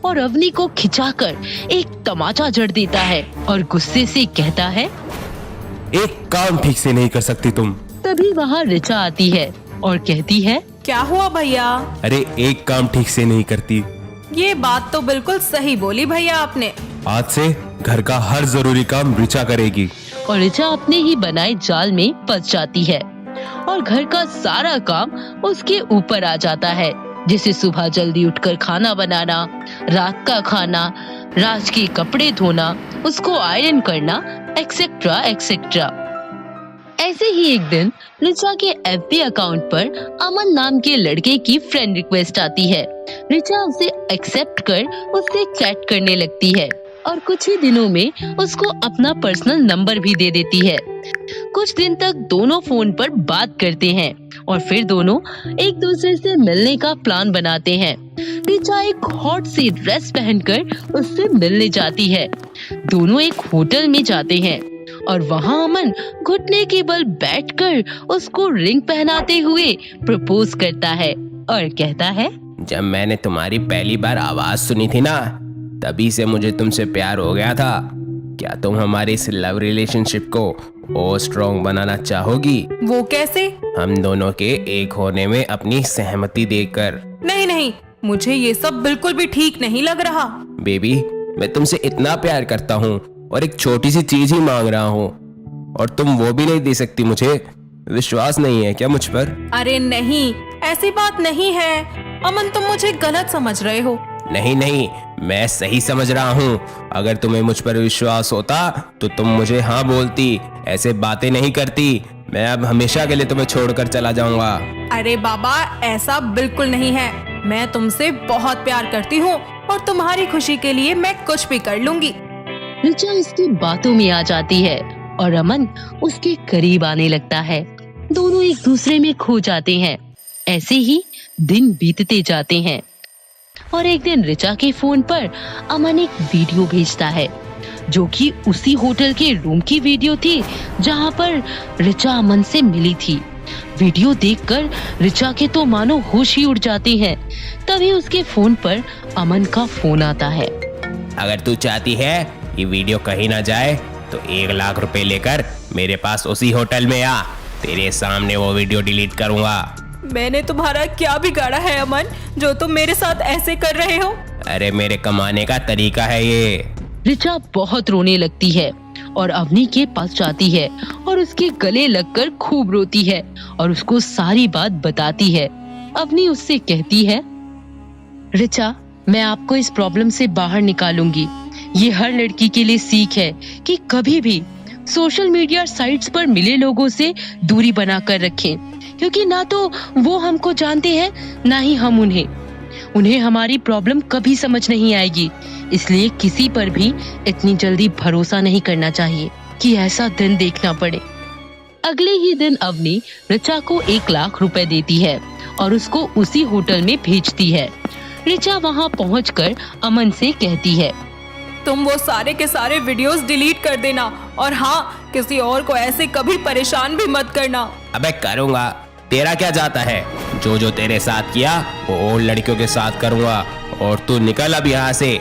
और अवनी को खिंचाकर एक तमाचा जड़ देता है और गुस्से से कहता है, एक काम ठीक से नहीं कर सकती तुम। तभी वहाँ ऋचा आती है और कहती है, क्या हुआ भैया? अरे एक काम ठीक से नहीं करती। ये बात तो बिल्कुल सही बोली भैया आपने। आज से घर का हर जरूरी काम ऋचा करेगी। और ऋचा अपने ही बनाए जाल में फंस जाती है और घर का सारा काम उसके ऊपर आ जाता है, जैसे सुबह जल्दी उठकर खाना बनाना, रात का खाना, राज के कपड़े धोना, उसको आयरन करना, एक्सेट्रा एक्सेट्रा। ऐसे ही एक दिन ऋचा के FB अकाउंट पर अमन नाम के लड़के की फ्रेंड रिक्वेस्ट आती है। ऋचा उसे एक्सेप्ट कर उससे चैट करने लगती है और कुछ ही दिनों में उसको अपना पर्सनल नंबर भी दे देती है। कुछ दिन तक दोनों फोन पर बात करते हैं और फिर दोनों एक दूसरे से मिलने का प्लान बनाते हैं। ऋचा एक हॉट सी ड्रेस पहनकर उससे मिलने जाती है। दोनों एक होटल में जाते हैं और वहाँ अमन घुटने के बल बैठकर उसको रिंग पहनाते हुए प्रपोज करता है और कहता है, जब मैंने तुम्हारी पहली बार आवाज सुनी थी ना, तभी से मुझे तुमसे प्यार हो गया था। क्या तुम हमारी इस लव रिलेशनशिप को और स्ट्रॉन्ग बनाना चाहोगी? वो कैसे? हम दोनों के एक होने में अपनी सहमति देकर। नहीं नहीं, मुझे ये सब बिल्कुल भी ठीक नहीं लग रहा। बेबी, मैं तुमसे इतना प्यार करता हूँ और एक छोटी सी चीज ही मांग रहा हूँ और तुम वो भी नहीं दे सकती मुझे। विश्वास नहीं है क्या मुझ पर? अरे नहीं, ऐसी बात नहीं है अमन, तुम मुझे गलत समझ रहे हो। नहीं नहीं, मैं सही समझ रहा हूँ। अगर तुम्हें मुझ पर विश्वास होता तो तुम मुझे हाँ बोलती, ऐसे बातें नहीं करती। मैं अब हमेशा के लिए तुम्हें छोड़कर चला जाऊंगा। अरे बाबा, ऐसा बिल्कुल नहीं है। मैं तुमसे बहुत प्यार करती हूँ और तुम्हारी खुशी के लिए मैं कुछ भी कर लूंगी। रिचा उसकी बातों में आ जाती है और अमन उसके करीब आने लगता है। दोनों एक दूसरे में खो जाते हैं। ऐसे ही दिन बीतते जाते हैं और एक दिन रिचा के फोन पर अमन एक वीडियो भेजता है जो कि उसी होटल के रूम की वीडियो थी जहां पर रिचा अमन से मिली थी। वीडियो देखकर रिचा के तो मानो होश ही उड़ जाते हैं। तभी उसके फोन पर अमन का फोन आता है। अगर तू चाहती है ये वीडियो कहीं ना जाए तो 1 लाख रुपए लेकर मेरे पास उसी होटल में आ। तेरे सामने वो वीडियो डिलीट करूंगा। मैंने तुम्हारा क्या बिगाड़ा है अमन, जो तुम मेरे साथ ऐसे कर रहे हो? अरे मेरे कमाने का तरीका है ये। रिचा बहुत रोने लगती है और अवनी के पास जाती है और उसके गले लगकर खूब रोती है और उसको सारी बात बताती है। अवनी उससे कहती है, रिचा, मैं आपको इस प्रॉब्लम से बाहर निकालूंगी। ये हर लड़की के लिए सीख है कि कभी भी सोशल मीडिया साइट्स पर मिले लोगों से दूरी बनाकर रखें, क्योंकि ना तो वो हमको जानते हैं ना ही हम उन्हें हमारी प्रॉब्लम कभी समझ नहीं आएगी। इसलिए किसी पर भी इतनी जल्दी भरोसा नहीं करना चाहिए कि ऐसा दिन देखना पड़े। अगले ही दिन अवनी रिचा को 1 लाख रुपए देती है और उसको उसी होटल में भेजती है। रिचा वहां पहुंचकर अमन से कहती है, तुम वो सारे के सारे वीडियोस डिलीट कर देना और हाँ, किसी और को ऐसे कभी परेशान भी मत करना। अबे करूंगा, तेरा क्या जाता है? जो तेरे साथ किया वो और लड़कियों के साथ करूंगा और तू निकल अब यहाँ से।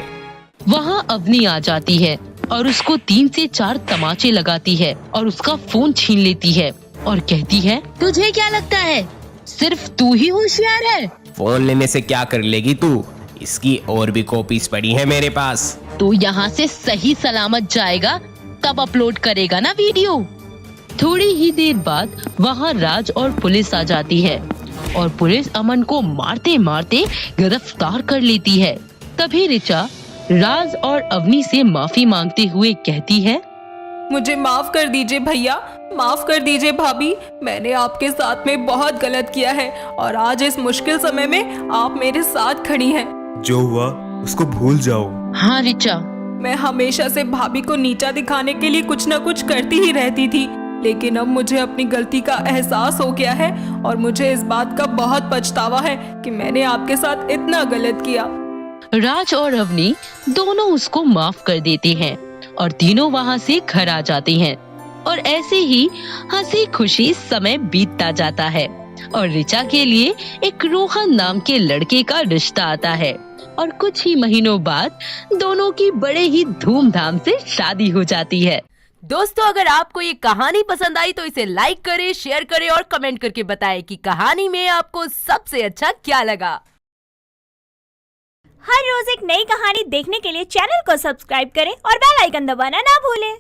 वहाँ अवनी आ जाती है और उसको 3 से 4 तमाचे लगाती है और उसका फोन छीन लेती है और कहती है, तुझे क्या लगता है सिर्फ तू ही होशियार है? फोन लेने से क्या कर लेगी तू? इसकी और भी कॉपीज पड़ी है मेरे पास। तू यहाँ से सही सलामत जाएगा तब अपलोड करेगा ना वीडियो। थोड़ी ही देर बाद वहाँ राज और पुलिस आ जाती है और पुलिस अमन को मारते मारते गिरफ्तार कर लेती है। तभी रिचा राज और अवनी से माफी मांगते हुए कहती है, मुझे माफ कर दीजिए भैया, माफ कर दीजिए भाभी। मैंने आपके साथ में बहुत गलत किया है और आज इस मुश्किल समय में आप मेरे साथ खड़ी हैं। जो हुआ उसको भूल जाओ। हाँ रिचा, मैं हमेशा से भाभी को नीचा दिखाने के लिए कुछ न कुछ करती ही रहती थी, लेकिन अब मुझे अपनी गलती का एहसास हो गया है और मुझे इस बात का बहुत पछतावा है कि मैंने आपके साथ इतना गलत किया। राज और अवनी दोनों उसको माफ कर देते हैं और तीनों वहाँ से घर आ जाते हैं और ऐसे ही हंसी खुशी समय बीतता जाता है और रिचा के लिए एक रोहन नाम के लड़के का रिश्ता आता है और कुछ ही महीनों बाद दोनों की बड़े ही धूमधाम से शादी हो जाती है। दोस्तों, अगर आपको ये कहानी पसंद आई तो इसे लाइक करें, शेयर करें और कमेंट करके बताएं कि कहानी में आपको सबसे अच्छा क्या लगा। हर रोज एक नई कहानी देखने के लिए चैनल को सब्सक्राइब करें और बेल आइकन दबाना ना भूलें।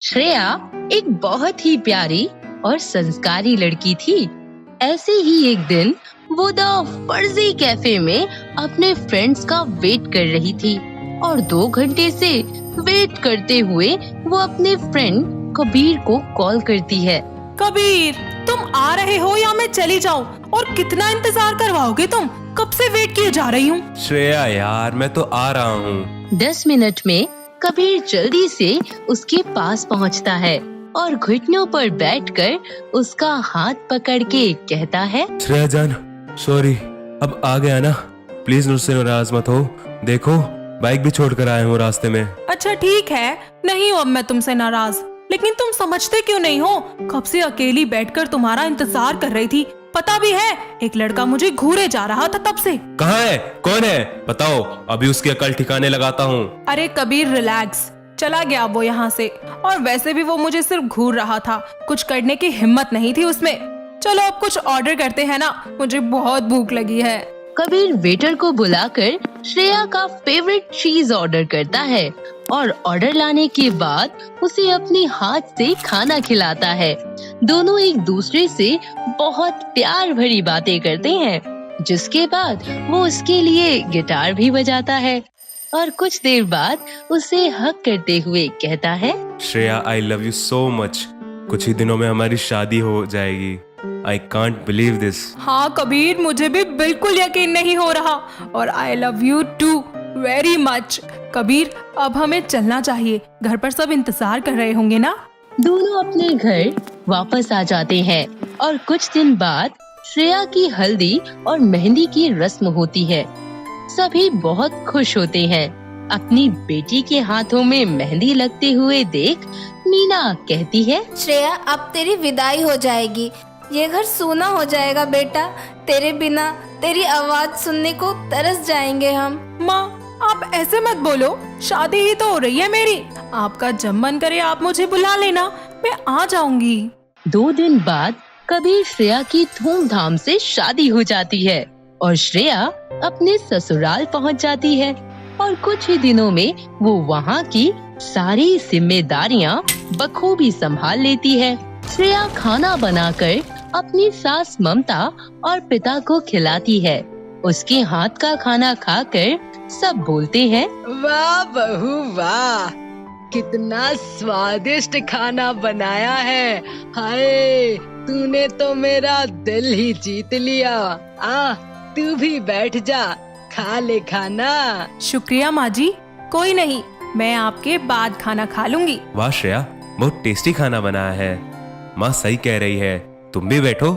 श्रेया एक बहुत ही प्यारी और संस्कारी लड़की थी। ऐसे ही एक दिन वो द फर्जी कैफे में अपने फ्रेंड्स का वेट कर रही थी और 2 घंटे से वेट करते हुए वो अपने फ्रेंड कबीर को कॉल करती है। कबीर, तुम आ रहे हो या मैं चली जाऊं? और कितना इंतजार करवाओगे तुम? कब से वेट किए जा रही हूँ। श्रेया यार, मैं तो आ रहा हूँ। 10 मिनट में कबीर जल्दी से उसके पास पहुँचता है और घुटनों पर बैठकर उसका हाथ पकड़ के कहता है, श्रेया जान, सॉरी, अब आ गया ना, प्लीज मुझसे नाराज मत हो। देखो बाइक भी छोड़ कर आया हूँ रास्ते में। अच्छा ठीक है, नहीं हूँ अब मैं तुमसे नाराज, लेकिन तुम समझते क्यों नहीं हो? कब से अकेली बैठकर तुम्हारा इंतजार कर रही थी। पता भी है, एक लड़का मुझे घूरे जा रहा था तब से। कहाँ है? कौन है? बताओ, अभी उसकी अकल ठिकाने लगाता हूँ। अरे कबीर रिलैक्स, चला गया वो यहाँ से। और वैसे भी वो मुझे सिर्फ घूर रहा था, कुछ करने की हिम्मत नहीं थी उसमें। चलो अब कुछ ऑर्डर करते हैं ना, मुझे बहुत भूख लगी है। कबीर वेटर को बुलाकर श्रेया का फेवरेट चीज ऑर्डर करता है और ऑर्डर लाने के बाद उसे अपने हाथ से खाना खिलाता है। दोनों एक दूसरे से बहुत प्यार भरी बातें करते हैं, जिसके बाद वो उसके लिए गिटार भी बजाता है और कुछ देर बाद उसे हक करते हुए कहता है, श्रेया, आई लव यू सो मच। कुछ ही दिनों में हमारी शादी हो जाएगी आई कांट बिलीव दिस। हाँ कबीर, मुझे भी बिल्कुल यकीन नहीं हो रहा और I love you too very much. Kabir, अब हमें चलना चाहिए, घर पर सब इंतजार कर रहे होंगे ना। दोनों अपने घर वापस आ जाते हैं और कुछ दिन बाद श्रेया की हल्दी और मेहंदी की रस्म होती है। सभी बहुत खुश होते हैं। अपनी बेटी के हाथों में मेहंदी लगते हुए देख मीना कहती है, श्रेया अब तेरी विदाई हो जाएगी, ये घर सूना हो जाएगा बेटा, तेरे बिना तेरी आवाज सुनने को तरस जाएंगे हम। माँ, आप ऐसे मत बोलो, शादी ही तो हो रही है मेरी। आपका जब मन करे आप मुझे बुला लेना, मैं आ जाऊंगी। 2 दिन बाद कबीर श्रेया की धूमधाम से शादी हो जाती है और श्रेया अपने ससुराल पहुंच जाती है और कुछ ही दिनों में वो वहाँ की सारी जिम्मेदारियाँ बखूबी संभाल लेती है। श्रेया खाना बनाकर अपनी सास ममता और पिता को खिलाती है। उसके हाथ का खाना खाकर सब बोलते हैं, वाह बहू वाह, कितना स्वादिष्ट खाना बनाया है। हाय, तूने तो मेरा दिल ही जीत लिया। तू भी बैठ जा, खा ले खाना। शुक्रिया माँ जी, कोई नहीं, मैं आपके बाद खाना खा लूंगी। वाह श्रेया, बहुत टेस्टी खाना बनाया है। माँ सही कह रही है, तुम भी बैठो।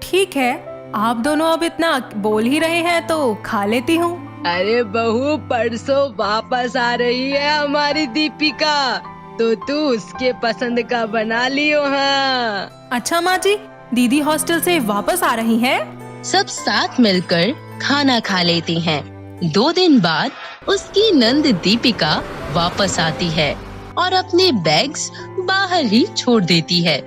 ठीक है, आप दोनों अब इतना बोल ही रहे हैं तो खा लेती हूँ। अरे बहू, परसों वापस आ रही है हमारी दीपिका, तो तू उसके पसंद का बना लियो। हाँ अच्छा माँ जी, दीदी हॉस्टल से वापस आ रही हैं? सब साथ मिलकर खाना खा लेते हैं। 2 दिन बाद उसकी नंद दीपिका वापस आती है और अपने बैग्स बाहर ही छोड़ देती है।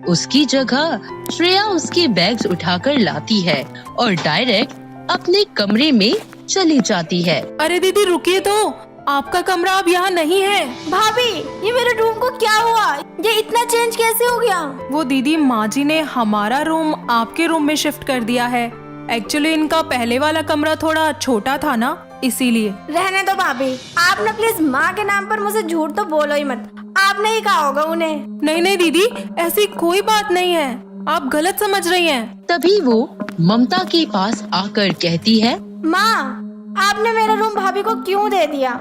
उसकी जगह श्रेया उसके बैग्स उठाकर लाती है और डायरेक्ट अपने कमरे में चली जाती है। अरे दीदी रुकिए तो, आपका कमरा अब यहाँ नहीं है। भाभी, ये मेरे रूम को क्या हुआ? ये इतना चेंज कैसे हो गया? वो दीदी, माँ जी ने हमारा रूम आपके रूम में शिफ्ट कर दिया है। एक्चुअली इनका पहले वाला कमरा थोड़ा छोटा था ना, इसीलिए। रहने दो भाभी, आप ना प्लीज माँ के नाम पर मुझे झूठ तो बोलो ही मत। आपने ही कहा होगा उन्हें। नहीं नहीं दीदी, ऐसी कोई बात नहीं है, आप गलत समझ रही हैं। तभी वो ममता के पास आकर कहती है, माँ, आपने मेरा रूम भाभी को क्यों दे दिया?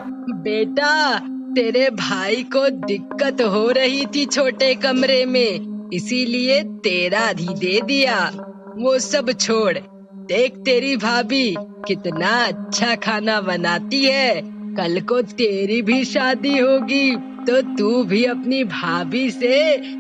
बेटा, तेरे भाई को दिक्कत हो रही थी छोटे कमरे में, इसीलिए तेरा भी दे दिया। वो सब छोड़, देख तेरी भाभी कितना अच्छा खाना बनाती है। कल को तेरी भी शादी होगी तो तू भी अपनी भाभी से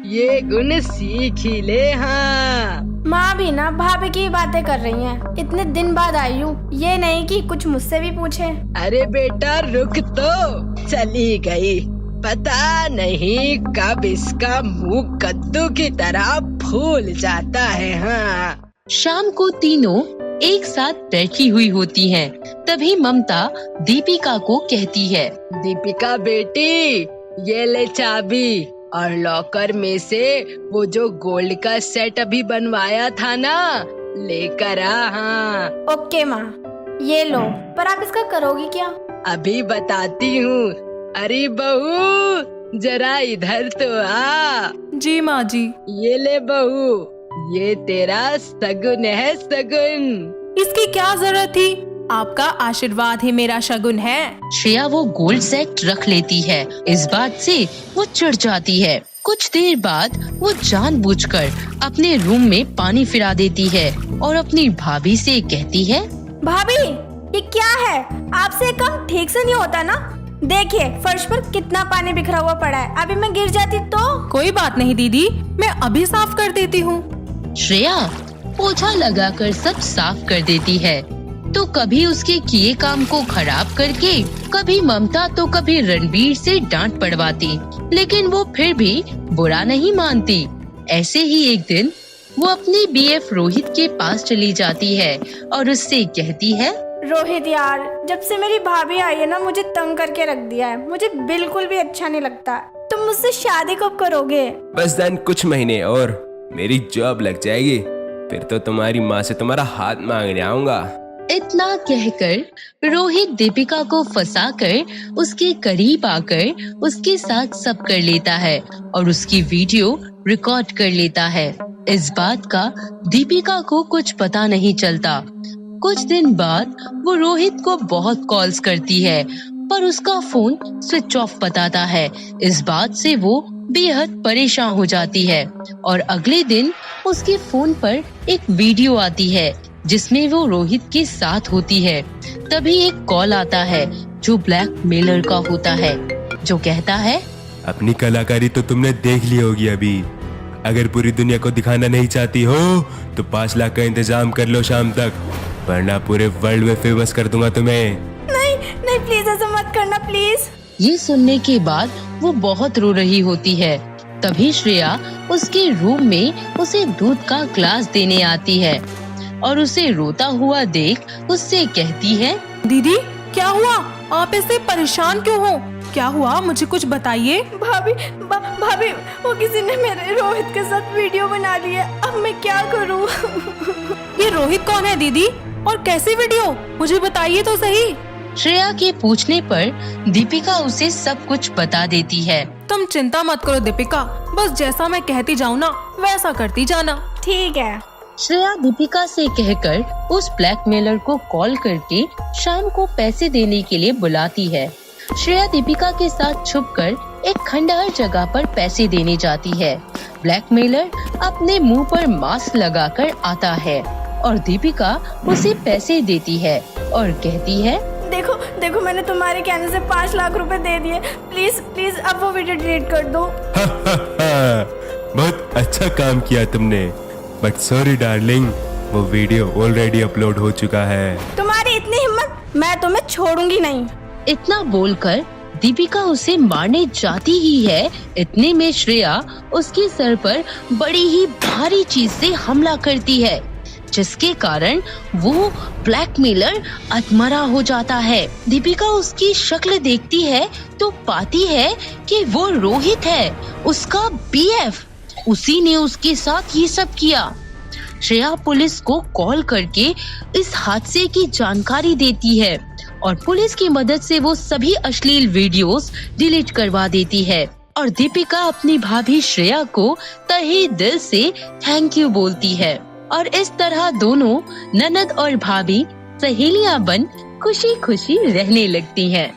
ये गुण सीख ही ले। हाँ, माँ भी ना भाभी की बातें कर रही हैं। इतने दिन बाद आई हूँ, ये नहीं कि कुछ मुझसे भी पूछे। अरे बेटा रुक तो, चली गई, पता नहीं कब इसका मुंह कद्दू की तरह फूल जाता है। हाँ, शाम को तीनों एक साथ बैठी हुई होती हैं। तभी ममता दीपिका को कहती है, दीपिका बेटी, ये ले चाबी और लॉकर में से वो जो गोल्ड का सेट अभी बनवाया था ना, लेकर आ। हाँ ओके माँ, ये लो, पर आप इसका करोगी क्या? अभी बताती हूँ। अरे बहू, जरा इधर तो आ। जी माँ जी। ये ले बहू, ये तेरा सगुन है, सगुन। इसकी क्या जरूरत थी? आपका आशीर्वाद ही मेरा शगुन है। श्रेया वो गोल्ड सेट रख लेती है। इस बात से वो चिढ़ जाती है। कुछ देर बाद वो जानबूझकर अपने रूम में पानी फिरा देती है और अपनी भाभी से कहती है, भाभी ये क्या है? आपसे काम ठीक से नहीं होता ना? देखिए फर्श पर कितना पानी बिखरा हुआ पड़ा है, अभी मैं गिर जाती तो? कोई बात नहीं दीदी, मैं अभी साफ कर देती हूँ। श्रेया पोछा लगाकर सब साफ कर देती है। तो कभी उसके किए काम को खराब करके कभी ममता तो कभी रणबीर से डांट पड़वाती, लेकिन वो फिर भी बुरा नहीं मानती। ऐसे ही एक दिन वो अपने बीएफ रोहित के पास चली जाती है और उससे कहती है, रोहित यार, जब से मेरी भाभी आई है ना, मुझे तंग करके रख दिया है। मुझे बिल्कुल भी अच्छा नहीं लगता। तुम मुझसे शादी कब करोगे? बस देन कुछ महीने और मेरी जॉब लग जाएगी, फिर तो तुम्हारी माँ से तुम्हारा हाथ मांगने आऊंगा। इतना कहकर रोहित दीपिका को फंसाकर उसके करीब आकर उसके साथ सब कर लेता है और उसकी वीडियो रिकॉर्ड कर लेता है। इस बात का दीपिका को कुछ पता नहीं चलता। कुछ दिन बाद वो रोहित को बहुत कॉल्स करती है, पर उसका फोन स्विच ऑफ बताता है। इस बात से वो बेहद परेशान हो जाती है और अगले दिन उसके फोन पर एक वीडियो आती है जिसमें वो रोहित के साथ होती है। तभी एक कॉल आता है जो ब्लैकमेलर का होता है, जो कहता है, अपनी कलाकारी तो तुमने देख ली होगी अभी। अगर पूरी दुनिया को दिखाना नहीं चाहती हो तो 5 लाख का इंतजाम कर लो शाम तक, वरना पूरे वर्ल्ड में फेमस कर दूंगा तुम्हें। नहीं नहीं, प्लीज ऐसा मत करना प्लीज। ये सुनने के बाद वो बहुत रो रही होती है। तभी श्रेया उसके रूम में उसे दूध का ग्लास देने आती है और उसे रोता हुआ देख उससे कहती है, दीदी क्या हुआ? आप ऐसे परेशान क्यों हो? क्या हुआ, मुझे कुछ बताइए। भाभी वो किसी ने मेरे रोहित के साथ वीडियो बना ली है, अब मैं क्या करूं? ये रोहित कौन है दीदी, और कैसी वीडियो? मुझे बताइए तो सही। श्रेया के पूछने पर दीपिका उसे सब कुछ बता देती है। तुम चिंता मत करो दीपिका, बस जैसा मैं कहती जाऊँ ना वैसा करती जाना। ठीक है। श्रेया दीपिका से कहकर उस ब्लैकमेलर को कॉल करके शाम को पैसे देने के लिए बुलाती है। श्रेया दीपिका के साथ छुपकर एक खंडहर जगह पर पैसे देने जाती है। ब्लैकमेलर अपने मुंह पर मास्क लगाकर आता है और दीपिका उसे पैसे देती है और कहती है, देखो मैंने तुम्हारे कहने से 5 लाख रुपए दे दिए, प्लीज अब वो वीडियो डिलीट कर दो। बहुत अच्छा काम किया तुमने, बट सॉरी डार्लिंग, वो वीडियो ऑलरेडी अपलोड हो चुका है। तुम्हारी इतनी हिम्मत, मैं तुम्हें छोड़ूंगी नहीं। इतना बोलकर दीपिका उसे मारने जाती ही है। इतने में श्रेया उसके सर पर बड़ी ही भारी चीज से हमला करती है, जिसके कारण वो ब्लैकमेलर अधमरा हो जाता है। दीपिका उसकी शक्ल देखती है तो पाती है कि वो रोहित है, उसका बीएफ। उसी ने उसके साथ ये सब किया। श्रेया पुलिस को कॉल करके इस हादसे की जानकारी देती है और पुलिस की मदद से वो सभी अश्लील वीडियोस डिलीट करवा देती है और दीपिका अपनी भाभी श्रेया को तहे दिल से थैंक यू बोलती है और इस तरह दोनों ननद और भाभी सहेलियां बन खुशी खुशी रहने लगती हैं।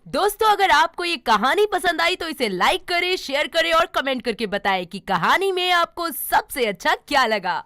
दोस्तों, अगर आपको ये कहानी पसंद आई तो इसे लाइक करें, शेयर करें और कमेंट करके बताएं कि कहानी में आपको सबसे अच्छा क्या लगा।